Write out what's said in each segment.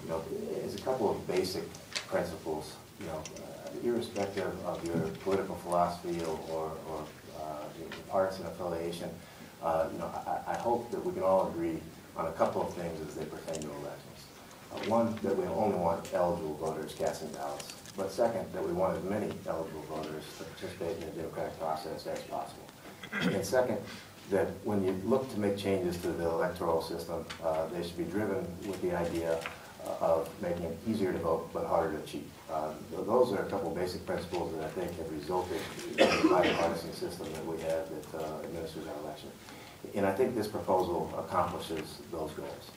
You know, it's a couple of basic principles, you know, irrespective of your political philosophy or your partisan affiliation. You know, I hope that we can all agree on a couple of things as they pertain to elections. One, that we only want eligible voters casting ballots. But second, that we want as many eligible voters to participate in the democratic process as possible. And second, that when you look to make changes to the electoral system, they should be driven with the idea of making it easier to vote but harder to cheat. Those are a couple of basic principles that I think have resulted in the bipartisan system that we have that administers our election. And I think this proposal accomplishes those goals.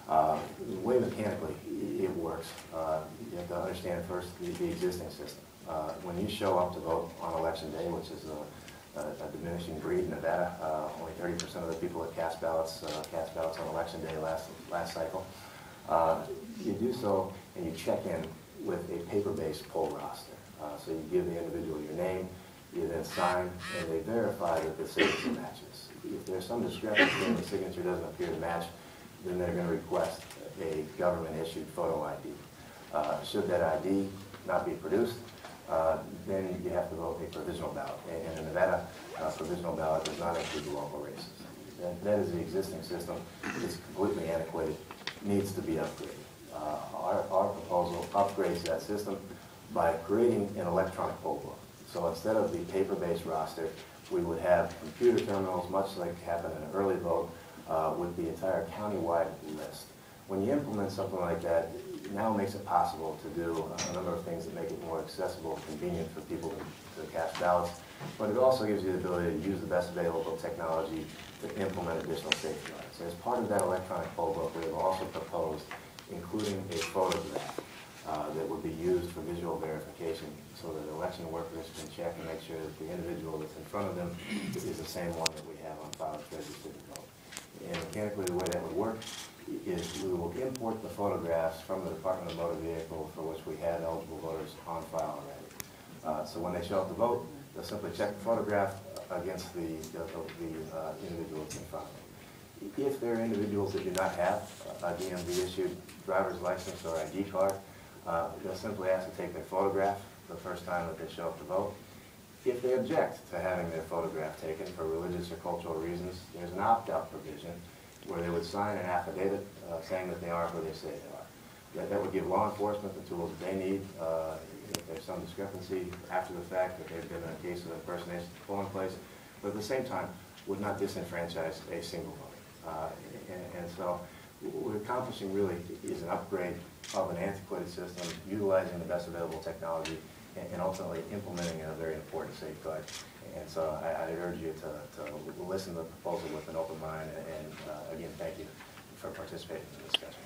The way mechanically it works, you have to understand first the existing system. When you show up to vote on election day, which is a diminishing breed in Nevada, only 30% of the people that cast ballots on election day last cycle. You do so and you check in with a paper-based poll roster. So you give the individual your name, you then sign, and they verify that the signature matches. If there's some discrepancy and the signature doesn't appear to match, then they're going to request a government-issued photo ID. Should that ID not be produced, then you have to vote a provisional ballot. And in Nevada, provisional ballot does not include the local races. That is the existing system. It's completely antiquated, needs to be upgraded. Our proposal upgrades that system by creating an electronic poll book. So instead of the paper-based roster, we would have computer terminals, much like happened in an early vote, with the entire county-wide list. When you implement something like that, it now makes it possible to do a number of things that make it more accessible and convenient for people to cast ballots, but it also gives you the ability to use the best available technology to implement additional safeguards. So as part of that electronic poll book, we have also proposed including a photograph that would be used for visual verification so that election workers can check and make sure that the individual that's in front of them is the same one that we have on file at registered to vote. And mechanically, the way that would work is we will import the photographs from the Department of Motor Vehicle for which we have eligible voters on file already. So when they show up to vote, they'll simply check the photograph against the individual that's in front of them. If there are individuals that do not have a DMV-issued driver's license or ID card, they'll simply ask to take their photograph the first time that they show up to vote. If they object to having their photograph taken for religious or cultural reasons, there's an opt-out provision where they would sign an affidavit saying that they are who they say they are. That would give law enforcement the tools that they need if there's some discrepancy after the fact, that they've been in a case of impersonation at the polling place, but at the same time would not disenfranchise a single voter. And so what we're accomplishing really is an upgrade of an antiquated system, utilizing the best available technology, and ultimately implementing a very important safeguard. And so I urge you to listen to the proposal with an open mind, and again, thank you for participating in the discussion.